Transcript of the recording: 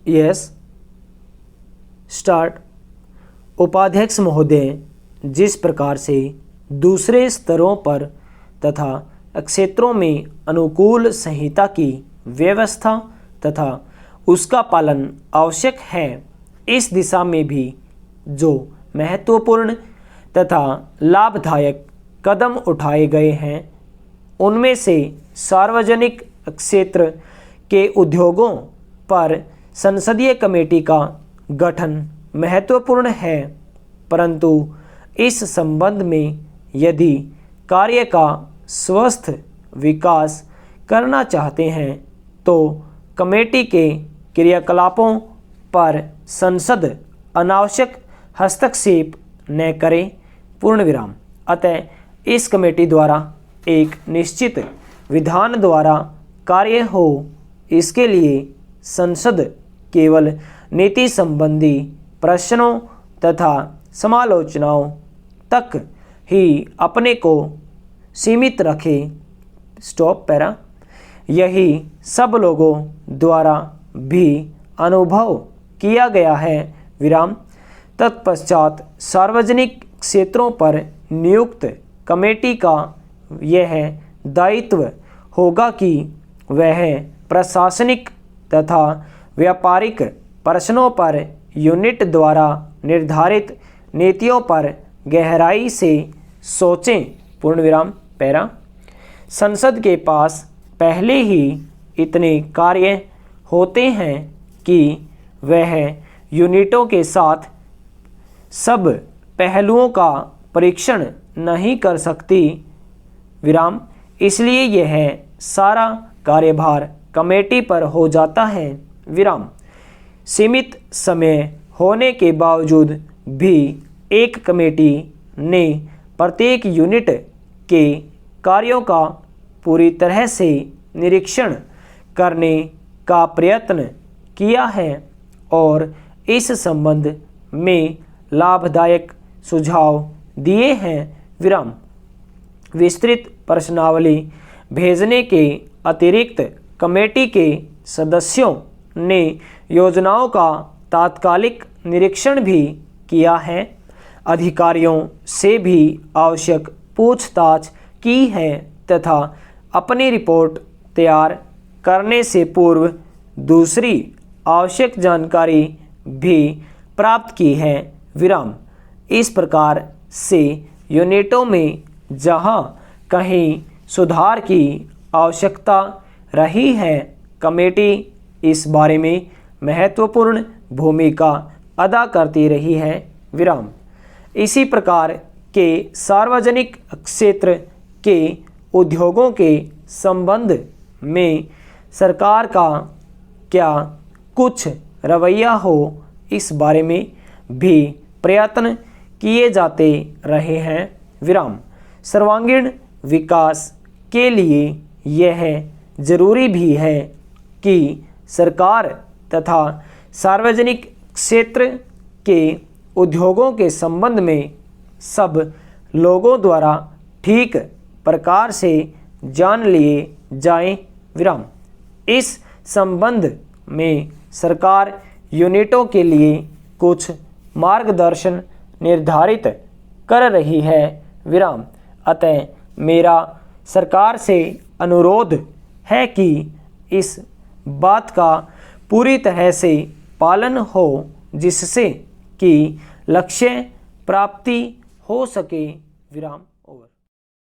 Yes start. उपाध्यक्ष महोदय, जिस प्रकार से दूसरे स्तरों पर तथा क्षेत्रों में अनुकूल संहिता की व्यवस्था तथा उसका पालन आवश्यक है, इस दिशा में भी जो महत्वपूर्ण तथा लाभदायक कदम उठाए गए हैं, उनमें से सार्वजनिक क्षेत्र के उद्योगों पर संसदीय कमेटी का गठन महत्वपूर्ण है। परंतु इस संबंध में यदि कार्य का स्वस्थ विकास करना चाहते हैं तो कमेटी के क्रियाकलापों पर संसद अनावश्यक हस्तक्षेप न करे। पूर्ण विराम। अतः इस कमेटी द्वारा एक निश्चित विधान द्वारा कार्य हो, इसके लिए संसद केवल नीति संबंधी प्रश्नों तथा समालोचनाओं तक ही अपने को सीमित रखे। Stop para. यही सब लोगों द्वारा भी अनुभव किया गया है। विराम। तत्पश्चात सार्वजनिक क्षेत्रों पर नियुक्त कमेटी का यह दायित्व होगा कि वह प्रशासनिक तथा व्यापारिक प्रश्नों पर यूनिट द्वारा निर्धारित नीतियों पर गहराई से सोचें। पूर्ण विराम। पैरा। संसद के पास पहले ही इतने कार्य होते हैं कि वह यूनिटों के साथ सब पहलुओं का परीक्षण नहीं कर सकती। विराम। इसलिए यह सारा कार्यभार कमेटी पर हो जाता है। विराम। सीमित समय होने के बावजूद भी एक कमेटी ने प्रत्येक यूनिट के कार्यों का पूरी तरह से निरीक्षण करने का प्रयत्न किया है और इस संबंध में लाभदायक सुझाव दिए हैं। विराम। विस्तृत प्रश्नावली भेजने के अतिरिक्त कमेटी के सदस्यों ने योजनाओं का तात्कालिक निरीक्षण भी किया है, अधिकारियों से भी आवश्यक पूछताछ की है तथा अपनी रिपोर्ट तैयार करने से पूर्व दूसरी आवश्यक जानकारी भी प्राप्त की है। विराम। इस प्रकार से यूनिटों में जहां कहीं सुधार की आवश्यकता रही है, कमेटी इस बारे में महत्वपूर्ण भूमिका अदा करती रही है। विराम। इसी प्रकार के सार्वजनिक क्षेत्र के उद्योगों के संबंध में सरकार का क्या कुछ रवैया हो, इस बारे में भी प्रयत्न किए जाते रहे हैं। विराम। सर्वांगीण विकास के लिए यह जरूरी भी है कि सरकार तथा सार्वजनिक क्षेत्र के उद्योगों के संबंध में सब लोगों द्वारा ठीक प्रकार से जान लिए जाएं। विराम। इस संबंध में सरकार यूनिटों के लिए कुछ मार्गदर्शन निर्धारित कर रही है। विराम। अतः मेरा सरकार से अनुरोध है कि इस बात का पूरी तरह से पालन हो जिससे कि लक्ष्य प्राप्ति हो सके। विराम।